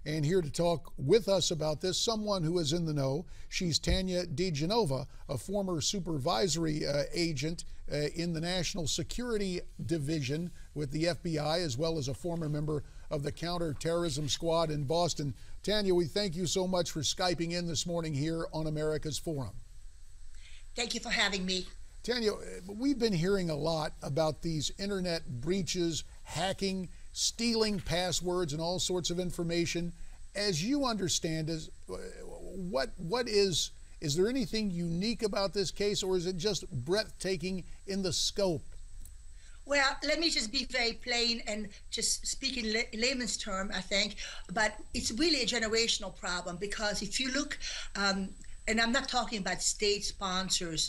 And here to talk with us about this, someone who is in the know. She's Tanya DeGenova, a former supervisory agent in the National Security Division with the FBI, as well as a former member of the Counterterrorism Squad in Boston. Tanya, we thank you so much for Skyping in this morning here on America's Forum. Thank you for having me. Tanya, we've been hearing a lot about these internet breaches, hacking, stealing passwords and all sorts of information. As you understand, is there anything unique about this case, or is it just breathtaking in the scope? Well, let me just be very plain and just speak in layman's term, I think, but it's really a generational problem, because if you look, and I'm not talking about sponsored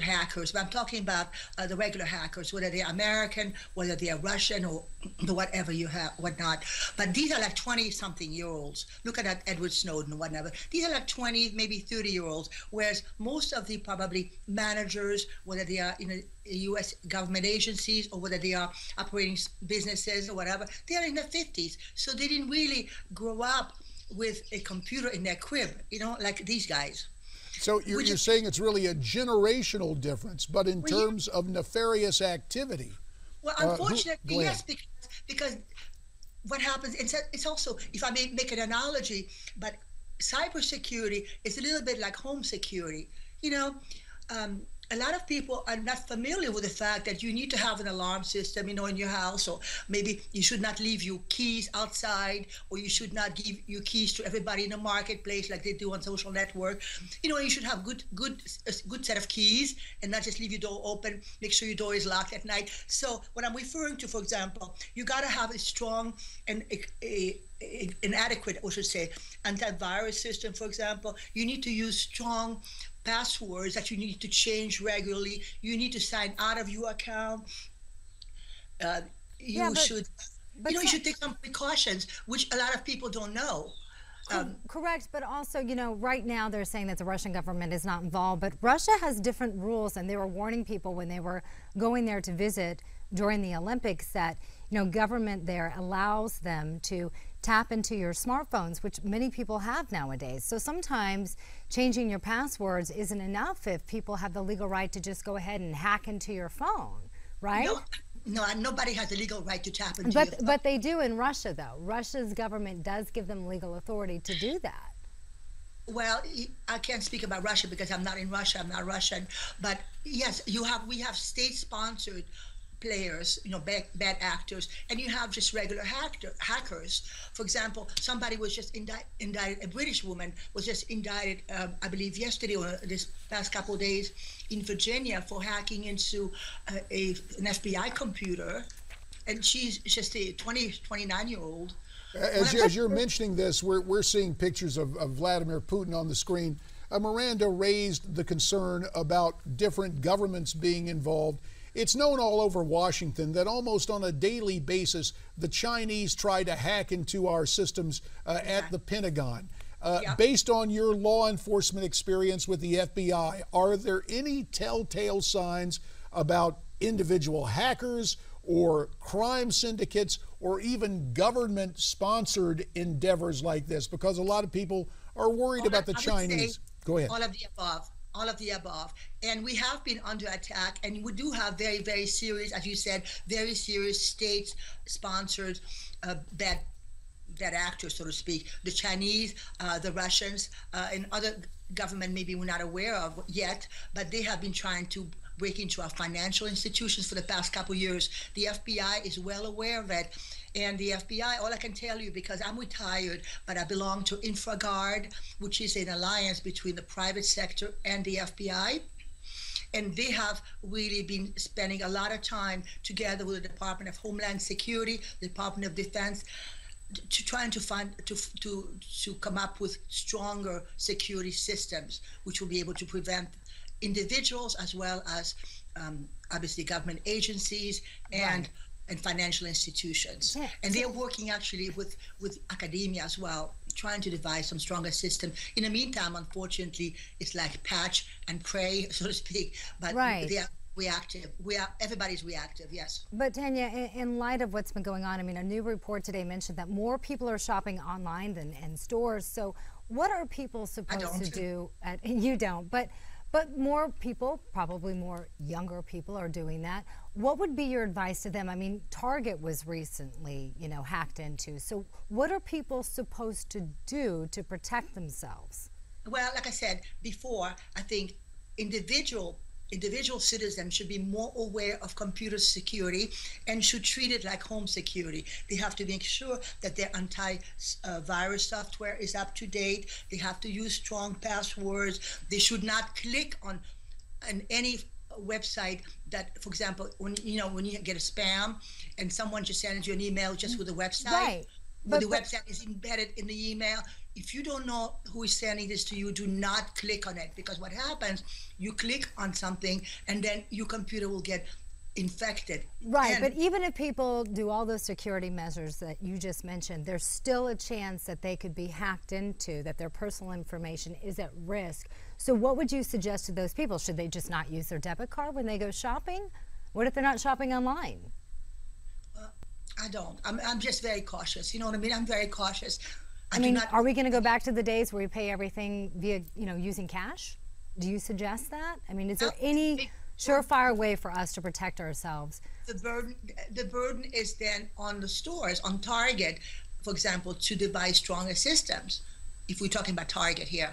hackers, but I'm talking about the regular hackers, whether they're American, whether they're Russian, or whatever you have, whatnot. But these are like 20-something-year-olds. Look at that Edward Snowden or whatever. These are like 20, maybe 30-year-olds, whereas most of the probably managers, whether they are in U.S. government agencies or whether they are operating businesses or whatever, they are in their 50s. So they didn't really grow up with a computer in their crib, you know, like these guys. So you're saying it's really a generational difference, but in terms of nefarious activity. Well, unfortunately, yes, because what happens, it's also, if I may make an analogy, but cybersecurity is a little bit like home security. You know, a lot of people are not familiar with the fact that you need to have an alarm system, you know, in your house, or maybe you should not leave your keys outside, or you should not give your keys to everybody in the marketplace like they do on social network. You know, you should have a good set of keys and not just leave your door open, make sure your door is locked at night. So what I'm referring to, for example, you got to have a strong and an adequate, I should say, antivirus system, for example. You need to use strong passwords that you need to change regularly. You need to sign out of your account. You should take some precautions, which a lot of people don't know. Correct, but also, you know, right now they're saying that the Russian government is not involved, but Russia has different rules, and they were warning people when they were going there to visit during the Olympics that, you know, government there allows them to tap into your smartphones, which many people have nowadays. So sometimes changing your passwords isn't enough if people have the legal right to just go ahead and hack into your phone, right? No, nobody has the legal right to tap into your phone. But they do in Russia, though. Russia's government does give them legal authority to do that. Well, I can't speak about Russia because I'm not in Russia. I'm not Russian. But yes, we have state-sponsored players, you know, bad actors, and you have just regular hackers. For example, somebody was just indicted, a British woman was just indicted, I believe yesterday or this past couple of days in Virginia for hacking into an FBI computer, and she's just a 29-year-old. As you're mentioning this, we're seeing pictures of Vladimir Putin on the screen. Miranda raised the concern about different governments being involved. It's known all over Washington that almost on a daily basis, the Chinese try to hack into our systems at the Pentagon. Based on your law enforcement experience with the FBI, are there any telltale signs about individual hackers or crime syndicates or even government-sponsored endeavors like this? Because a lot of people are worried about the Chinese. Go ahead. All of the above. All of the above. And we have been under attack, and we do have very, very serious, as you said, very serious state-sponsored bad actors, so to speak. The Chinese, the Russians, and other government maybe we're not aware of yet, but they have been trying to break into our financial institutions for the past couple of years. The FBI is well aware of it. And the FBI, all I can tell you, because I'm retired, but I belong to InfraGard, which is an alliance between the private sector and the FBI. And they have really been spending a lot of time together with the Department of Homeland Security, the Department of Defense, trying to find to come up with stronger security systems, which will be able to prevent individuals as well as obviously government agencies and financial institutions. Yeah. And they're working actually with academia as well, trying to devise some stronger system. In the meantime, unfortunately, it's like patch and pray, so to speak. But reactive. Everybody's reactive. Yes. But Tanya, in light of what's been going on, I mean, a new report today mentioned that more people are shopping online than in stores. So what are people supposed to do? You don't, but more people, probably more younger people, are doing that. What would be your advice to them? I mean, Target was recently, hacked into. So what are people supposed to do to protect themselves? Well, like I said before, I think individual citizens should be more aware of computer security and should treat it like home security. They have to make sure that their anti-virus software is up to date. They have to use strong passwords. They should not click on any website that, for example, when you get a spam and someone just sends you an email just with a website. Right. But the website is embedded in the email. If you don't know who is sending this to you, do not click on it, because what happens, you click on something and then your computer will get infected. Right, but even if people do all those security measures that you just mentioned, there's still a chance that they could be hacked into, that their personal information is at risk. So what would you suggest to those people? Should they just not use their debit card when they go shopping? What if they're not shopping online? I don't. I'm just very cautious. You know what I mean? I'm very cautious. I mean, are we going to go back to the days where we pay everything via, using cash? Do you suggest that? I mean, is there any surefire way for us to protect ourselves? The burden is then on the stores, on Target, for example, to devise stronger systems. If we're talking about Target here,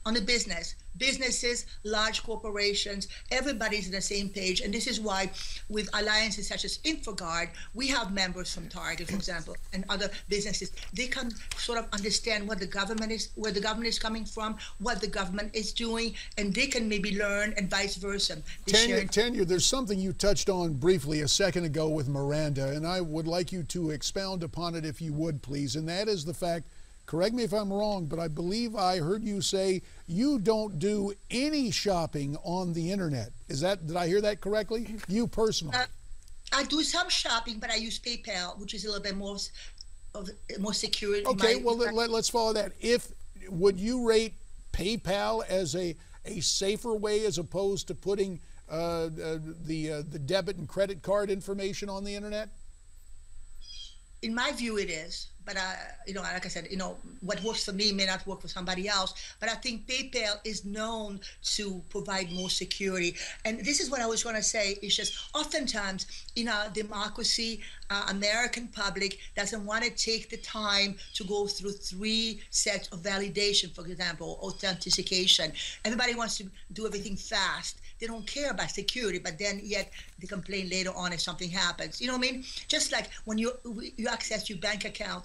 on the businesses, large corporations, everybody's on the same page. And this is why with alliances such as InfoGuard, we have members from Target, for example, and other businesses. They can sort of understand what the government is, where the government is coming from, what the government is doing, and they can maybe learn and vice versa. Tanya, there's something you touched on briefly a second ago with Miranda, and I would like you to expound upon it if you would, please. And that is the fact, correct me if I'm wrong, but I believe I heard you say you don't do any shopping on the internet. Did I hear that correctly? You personally? I do some shopping, but I use PayPal, which is a little bit more secure. Okay, well, let's follow that. Would you rate PayPal as a safer way as opposed to putting the debit and credit card information on the internet? In my view, it is. But, like I said, what works for me may not work for somebody else. But I think PayPal is known to provide more security. And this is what I was going to say. It's just oftentimes in our democracy, American public doesn't want to take the time to go through 3 sets of validation, for example, authentication. Everybody wants to do everything fast. They don't care about security, but then yet they complain later on if something happens. You know what I mean? Just like when you access your bank account,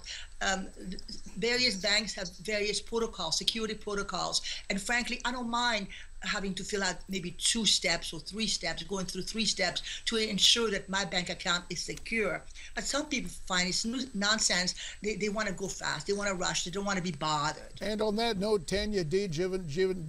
various banks have various protocols, security protocols. And frankly, I don't mind having to fill out maybe 2 steps or 3 steps, going through 3 steps to ensure that my bank account is secure. But some people find it's nonsense. They want to go fast. They want to rush. They don't want to be bothered. And on that note, Tanya Dijanova,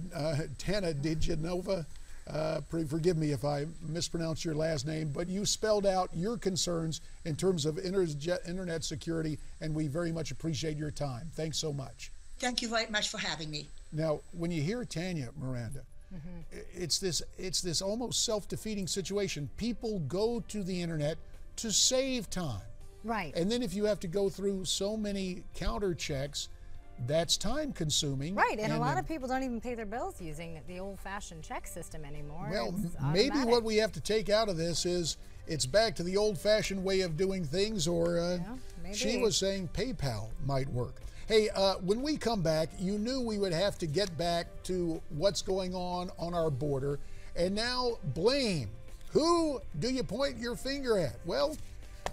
forgive me if I mispronounce your last name, but you spelled out your concerns in terms of internet security, and we very much appreciate your time. Thanks so much. Thank you very much for having me. Now, when you hear Tanya, Miranda, it's this almost self-defeating situation. People go to the internet to save time. Right. And then if you have to go through so many counter checks, that's time consuming. Right, and a lot of people don't even pay their bills using the old-fashioned check system anymore. Well, maybe what we have to take out of this is it's back to the old-fashioned way of doing things, or she was saying PayPal might work. Hey, when we come back, you knew we would have to get back to what's going on our border, and now blame. Who do you point your finger at? Well,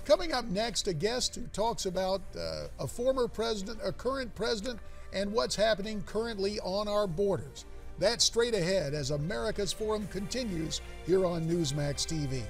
coming up next, a guest who talks about a former president, a current president, and what's happening currently on our borders. That's straight ahead as America's Forum continues here on Newsmax TV.